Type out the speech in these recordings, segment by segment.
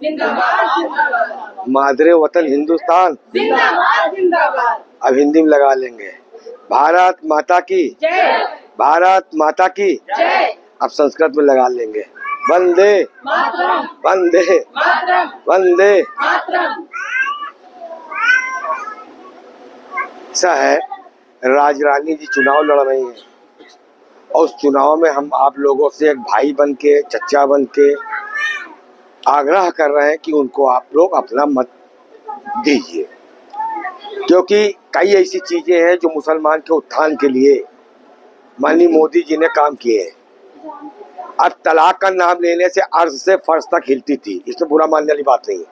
जिंदाबाद जिंदाबाद। मादरे वतन हिंदुस्तान जिंदाबाद जिंदाबाद। अब हिंदी में लगा लेंगे। भारत माता की जय। भारत माता की जय। अब संस्कृत में लगा लेंगे। वंदे मातरम। वंदे मातरम। वंदे। मातरम। ऐसा है, राजरानी जी चुनाव लड़ रही हैं और उस चुनाव में हम आप लोगों से एक भाई बन के, चच्चा बन के आग्रह कर रहे हैं कि उनको आप लोग अपना मत दीजिए, क्योंकि कई ऐसी चीजें हैं जो मुसलमान के उत्थान के लिए माननीय मोदी जी ने काम किए हैं। अब तलाक का नाम लेने से अर्ज से फर्श तक हिलती थी, इसमें बुरा मानने वाली बात नहीं है।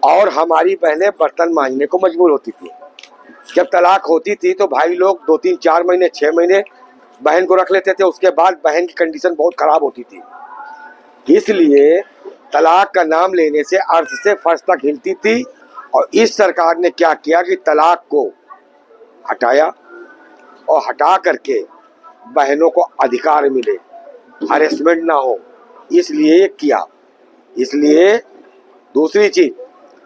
और हमारी बहनें बर्तन मांजने को मजबूर होती थी। जब तलाक होती थी तो भाई लोग 2-3-4 महीने 6 महीने बहन को रख लेते थे, उसके बाद बहन की कंडीशन बहुत खराब होती थी। इसलिए तलाक का नाम लेने से अर्ज से फर्श तक हिलती थी। और इस सरकार ने क्या किया कि तलाक को हटाया और हटा करके बहनों को अधिकार मिले, हरेसमेंट ना हो, इसलिए ये किया। इसलिए दूसरी चीज,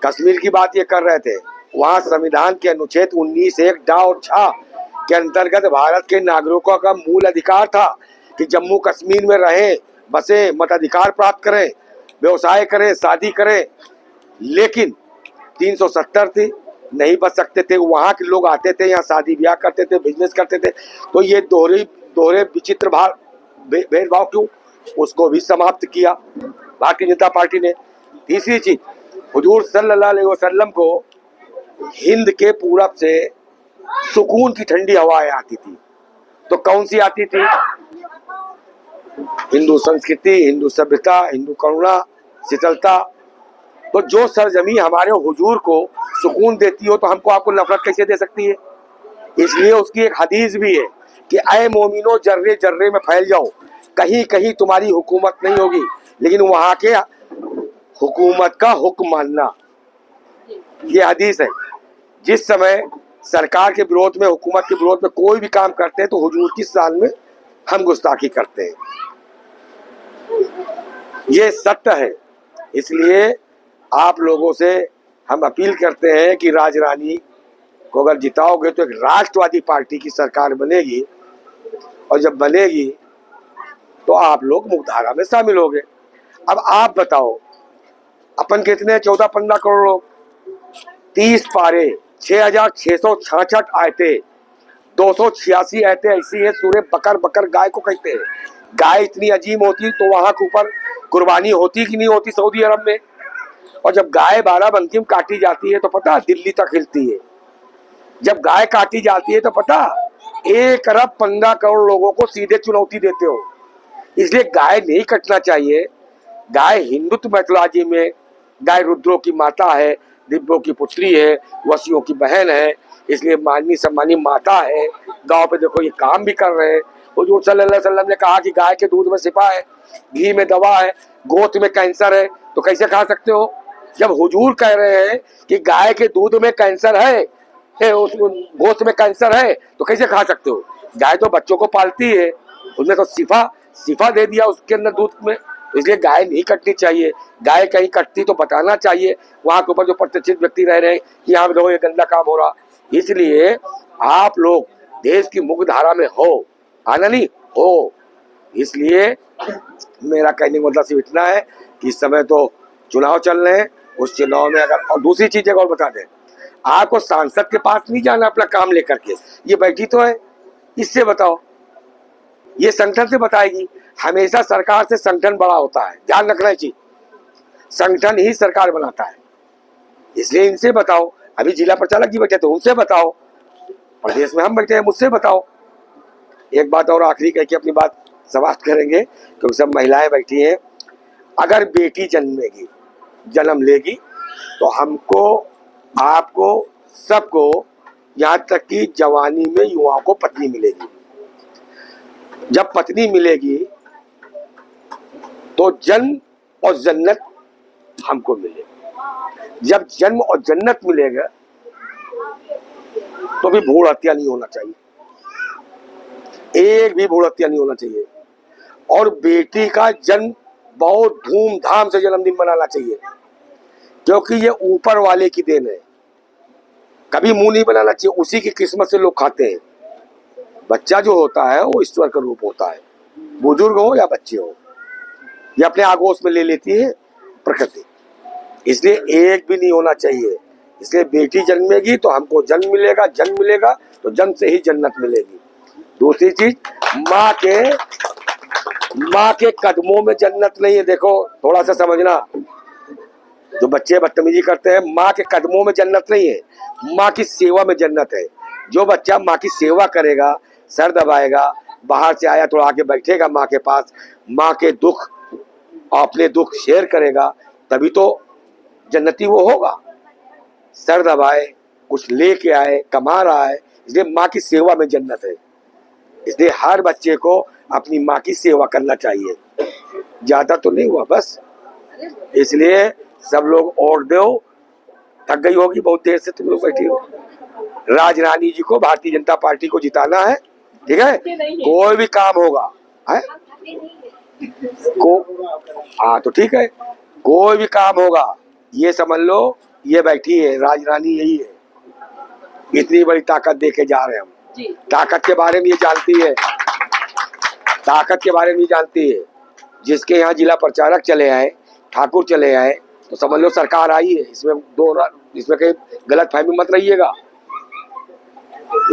कश्मीर की बात ये कर रहे थे, वहाँ संविधान के अनुच्छेद 19(1) डा और छा के अंतर्गत भारत के नागरिकों का मूल अधिकार था कि जम्मू कश्मीर में रहें, बसें, मताधिकार प्राप्त करें, व्यवसाय करें, शादी करें। लेकिन 370 थी, नहीं बच सकते थे। वहाँ के लोग आते थे, यहाँ शादी ब्याह करते थे, बिजनेस करते थे। तो ये दोहरे विचित्र भेदभाव क्यों, उसको भी समाप्त किया भारतीय जनता पार्टी ने। तीसरी चीज, हुजूर सल्लल्लाहु अलैहि वसल्लम को हिंद के पूरब से सुकून की ठंडी हवाएं आती थी, तो कौन सी आती थी? हिंदू संस्कृति, हिंदू सभ्यता, हिंदू करुणा, शीतलता। तो जो सरजमी हमारे हुजूर को सुकून देती हो तो हमको आपको नफरत कैसे दे सकती है? इसलिए उसकी एक हदीस भी है कि ऐ मोमिनो जर्रे जर्रे में फैल जाओ, कहीं कहीं तुम्हारी हुकूमत नहीं होगी लेकिन वहां के हुकूमत का हुक्म मानना, ये हदीस है। जिस समय सरकार के विरोध में, हुकूमत के विरोध में कोई भी काम करते हैं तो हुजूर की शान में हम गुस्ताखी करते हैं, ये सत्य है। इसलिए आप लोगों से हम अपील करते हैं कि राजरानी को अगर जिताओगे तो एक राष्ट्रवादी पार्टी की सरकार बनेगी, और जब बनेगी तो आप लोग मुख्यधारा में शामिल होंगे। अब आप बताओ, अपन कितने 14-15 करोड़ लोग, 30 पारे, 6666 आयते, 286 आयते ऐसी है सूर्य बकर बकर गाय को कहते हैं। गाय इतनी अजीम होती तो वहां के ऊपर कुर्बानी होती कि नहीं होती सऊदी अरब में? और जब गाय बाराबंकी में काटी जाती है तो पता दिल्ली तक हिलती है। जब गाय काटी जाती है तो पता 1 अरब 15 करोड़ लोगों को सीधे चुनौती देते हो। इसलिए गाय नहीं कटना चाहिए। गाय हिंदुत्व मैथोलॉजी में गाय रुद्रों की माता है, दिव्यों की पुत्री है, वशियों की बहन है, इसलिए माननीय सम्मानी माता है। गांव पे देखो ये काम भी कर रहे हैं। हुजूर सल्लल्लाहु अलैहि वसल्लम ने कहा कि गाय के दूध में शिफा है, घी में दवा है, गोत में कैंसर है, तो कैसे खा सकते हो? जब हुजूर कह रहे हैं कि गाय के दूध में कैंसर है, उस गोत में कैंसर है, तो कैसे खा सकते हो? गाय तो बच्चों को पालती है, उसमें तो शिफा दे दिया उसके अंदर दूध में। इसलिए गाय नहीं कटनी चाहिए। गाय कहीं कटती तो बताना चाहिए वहां के ऊपर जो प्रतिष्ठित व्यक्ति रह रहे हैं कि यहाँ देखो ये गंदा काम हो रहा। इसलिए आप लोग देश की मुख्य धारा में हो, आना नहीं हो। इसलिए मेरा कहने का मतलब सिर्फ इतना है कि इस समय तो चुनाव चल रहे हैं, उस चुनाव में अगर, और दूसरी चीज और बता दें, आपको सांसद के पास नहीं जाना अपना काम लेकर के, ये बैठी तो है, इससे बताओ, ये संगठन से बताएगी। हमेशा सरकार से संगठन बड़ा होता है, ध्यान रखना चाहिए। संगठन ही सरकार बनाता है, इसलिए इनसे बताओ। अभी जिला प्रचालक जी बैठे थे, उनसे बताओ। प्रदेश में हम बैठे हैं, मुझसे बताओ। एक बात और आखिरी कह के अपनी बात समाप्त करेंगे, क्योंकि सब महिलाएं बैठी हैं। अगर बेटी जन्म लेगी तो हमको, आपको, सबको, यहाँ तक कि जवानी में युवाओं को पत्नी मिलेगी। जब पत्नी मिलेगी तो जन्म और जन्नत हमको मिलेगी। जब जन्म और जन्नत मिलेगा तो भी भ्रूण हत्या नहीं होना चाहिए, एक भी भ्रूण हत्या नहीं होना चाहिए। और बेटी का जन्म बहुत धूमधाम से जन्मदिन मनाना चाहिए, क्योंकि ये ऊपर वाले की देन है। कभी मुंह नहीं बनाना चाहिए, उसी की किस्मत से लोग खाते हैं। बच्चा जो होता है वो ईश्वर का रूप होता है, बुजुर्ग हो या बच्चे हो, ये अपने आगोश में ले लेती है प्रकृति, इसलिए एक भी नहीं होना चाहिए। इसलिए बेटी जन्मेगी तो हमको जन्म मिलेगा, जन्म मिलेगा तो जन्म से ही जन्नत मिलेगी। दूसरी चीज, माँ के कदमों में जन्नत नहीं है। देखो थोड़ा सा समझना, जो बच्चे बदतमीजी करते हैं, माँ के कदमों में जन्नत नहीं है, माँ की सेवा में जन्नत है। जो बच्चा माँ की सेवा करेगा, सर दबाएगा, बाहर से आया तो आके बैठेगा माँ के पास, माँ के दुख और अपने दुख शेयर करेगा, तभी तो जन्नती वो होगा। सर दबाए, कुछ लेके आए, कमा रहा है, इसलिए माँ की सेवा में जन्नत है। इसलिए हर बच्चे को अपनी माँ की सेवा करना चाहिए। ज्यादा तो नहीं हुआ बस, इसलिए सब लोग वोट दो। थक गई होगी बहुत देर से तुम लोग बैठी हो। राजरानी जी को, भारतीय जनता पार्टी को जिताना है, ठीक है। कोई भी काम होगा है हाँ तो ठीक है, कोई भी काम होगा ये समझ लो, ये बैठी है राजरानी, यही है। इतनी बड़ी ताकत देके जा रहे हैं हम। ताकत के बारे में ये जानती है, ताकत के बारे में ये जानती है। जिसके यहाँ जिला प्रचारक चले आए, ठाकुर चले आए, तो समझ लो सरकार आई है। इसमें कहीं गलत फहमी मत रहिएगा।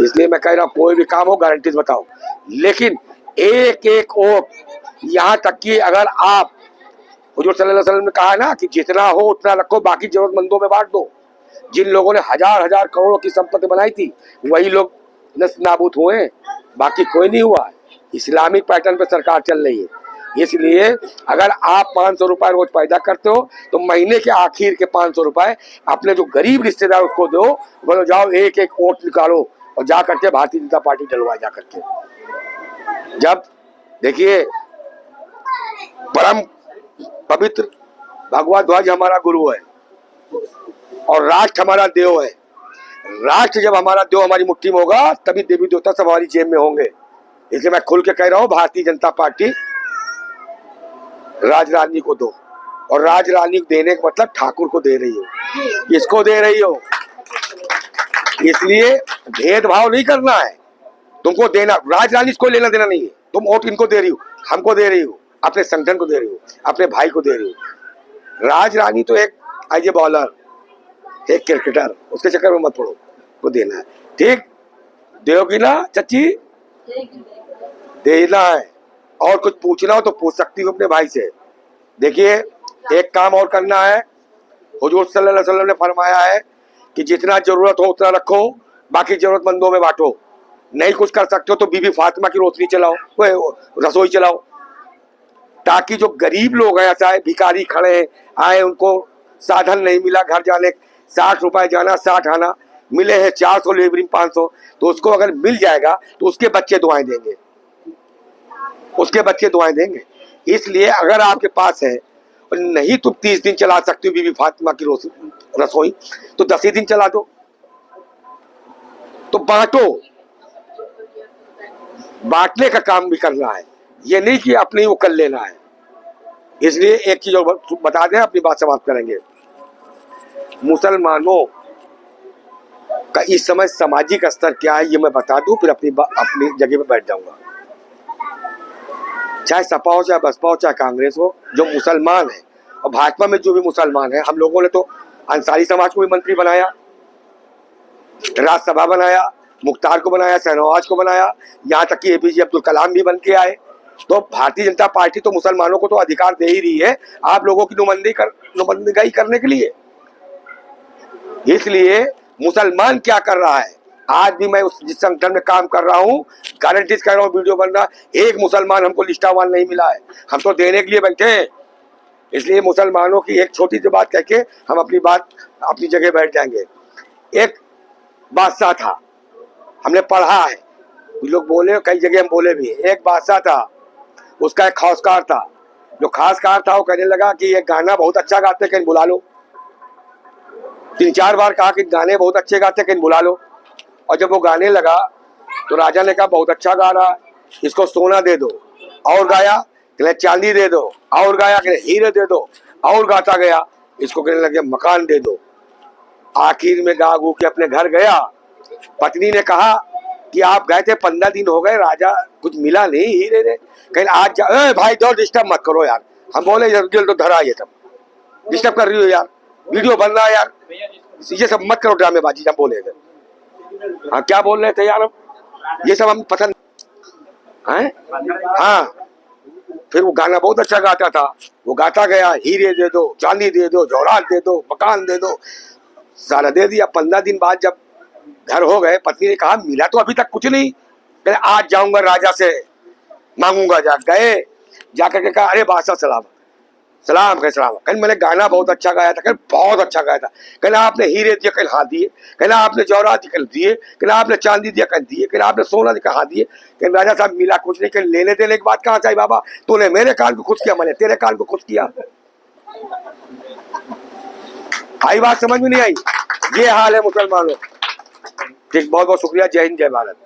इसलिए मैं कह रहा हूँ कोई भी काम हो गारंटी से बताओ, लेकिन एक एक वोट, यहाँ तक कि अगर आप, हुजूर सल्लल्लाहु अलैहि वसल्लम ने कहा ना कि जितना हो उतना रखो, बाकी जरूरतमंदों में बांट दो। जिन लोगों ने हजार हजार करोड़ों की संपत्ति बनाई थी वही लोग नष्ट नाबूद हुए, बाकी कोई नहीं हुआ। इस्लामिक पैटर्न पे सरकार चल रही है। इसलिए अगर आप 500 रुपए रोज पैदा करते हो तो महीने के आखिर के 500 रुपए अपने जो गरीब रिश्तेदार उसको दो, बोलो जाओ एक एक वोट निकालो और जा करके भारतीय जनता पार्टी डलवा जा करके। जब देखिए परम पवित्र भगवा ध्वज हमारा गुरु है और राष्ट्र हमारा देव है। राष्ट्र जब हमारा देव हमारी मुट्ठी में होगा तभी देवी देवता सब हमारी जेब में होंगे। इसलिए मैं खुल के कह रहा हूँ भारतीय जनता पार्टी राजरानी को दो, और राजरानी देने का मतलब ठाकुर को दे रही हो, किसको दे रही हो। इसलिए भेदभाव नहीं करना है, तुमको देना, राजरानी को लेना देना नहीं है। तुम वोट इनको दे रही हो, हमको दे रही हो, अपने संगठन को दे रही हो, अपने भाई को दे रही हो। राजरानी तो एक एज ए बॉलर, एक क्रिकेटर, उसके चक्कर में मत पड़ो, को देना है। ठीक दोगी ना चच्ची, देना है। और कुछ पूछना हो तो पूछ सकती हो अपने भाई से। देखिए एक काम और करना है, हुजूर सल्लल्लाहु अलैहि वसल्लम ने फरमाया है कि जितना जरूरत हो उतना रखो, बाकी जरूरतमंदों में बांटो। नहीं कुछ कर सकते हो तो बीबी फातिमा की रोशनी चलाओ, रसोई चलाओ, ताकि जो गरीब लोग हैं, चाहे भिखारी खड़े हैं, आए, उनको साधन नहीं मिला घर जाने, 60 रुपए जाना 60 आना, मिले हैं 400 लेबरिंग 500, तो उसको अगर मिल जाएगा तो उसके बच्चे दुआएं देंगे, उसके बच्चे दुआएं देंगे। इसलिए अगर आपके पास है और नहीं तुम 30 दिन चला सकते हो बीबी फातिमा की रसोई, तो 10 ही दिन चला दो, तो बांटो। बांटने का काम भी करना है, ये नहीं कि अपने वो कर लेना है। इसलिए एक चीज और बता दें, अपनी बात समाप्त करेंगे। मुसलमानों का इस समय सामाजिक स्तर क्या है ये मैं बता दूं, फिर अपनी जगह पे बैठ जाऊंगा। चाहे सपा हो, चाहे बसपा हो, चाहे कांग्रेस हो, जो मुसलमान है और भाजपा में जो भी मुसलमान है, हम लोगों ने तो अंसारी समाज को भी मंत्री बनाया, राज्यसभा बनाया, मुख्तार को बनाया, शहनवाज को बनाया, यहाँ तक कि एपीजे अब्दुल कलाम भी बन के आए। तो भारतीय जनता पार्टी तो मुसलमानों को तो अधिकार दे ही रही है आप लोगों की नुमाइंदगी करने के लिए। इसलिए मुसलमान क्या कर रहा है, आज भी मैं जिस संगठन में काम कर रहा हूँ, गारंटी कह रहा हूँ, वीडियो बन रहा, एक मुसलमान हमको लिस्टावान नहीं मिला है, हम तो देने के लिए बैठे हैं। इसलिए मुसलमानों की एक छोटी सी बात कह के हम अपनी जगह बैठ जाएंगे। एक बादशाह था, हमने पढ़ा है, लोग बोले, कई जगह हम बोले भी। एक बादशाह था, उसका एक खासकार था, जो खासकार था वो कहने लगा कि ये गाना बहुत अच्छा गाते, कहीं बुला लो। 3-4 बार कहा कि गाने बहुत अच्छे गाते, कहीं बुला लो। और जब वो गाने लगा तो राजा ने कहा बहुत अच्छा गा रहा है, इसको सोना दे दो। और गाया, कहले चांदी दे दो, और गाया कहले हीरे दे दो, और गाता गया, इसको कहने लगे मकान दे दो। आखिर में गा गू के अपने घर गया। पत्नी ने कहा कि आप गए थे 15 दिन हो गए, राजा कुछ मिला नहीं हीरे ने। कहले आज जा, ए भाई दो डिस्टर्ब मत करो यार। हम बोले दिल तो धरा, ये सब डिस्टर्ब कर रही हो यार, वीडियो बन रहा है यार, ये सब मत करो ड्रामेबाजी। जब बोले थे हाँ क्या बोल रहे थे यार, ये सब हम पसंद है। हाँ फिर वो गाना बहुत अच्छा गाता था, वो गाता गया हीरे दे दो, चांदी दे दो, जौहरात दे दो, मकान दे दो, सारा दे दिया। 15 दिन बाद जब घर हो गए, पत्नी ने कहा मिला तो अभी तक कुछ नहीं। कहले आज जाऊंगा राजा से मांगूंगा। जा गए, जाकर के कहा अरे बादशाह सलाम सलाम। कहे सलाम। कहने मैंने गाना बहुत अच्छा गाया था। कहने बहुत अच्छा गाया था। कहना आपने हीरे दिए? कहले हाँ दिए। कहना आपने जौहरात दिए? कहले दिए। कहना आपने चांदी दिया? कहले दिए। कहना आपने सोना दिया? हाँ दिए। कहने राजा साहब मिला कुछ नहीं। कहने लेने देने की बात कहाँ चाहिए बाबा, तूने मेरे कान को खुश किया, मैंने तेरे कान को खुश किया। आई बात समझ में नहीं आई? ये हाल है मुसलमानों। ठीक, बहुत बहुत शुक्रिया। जय हिंद, जय भारत।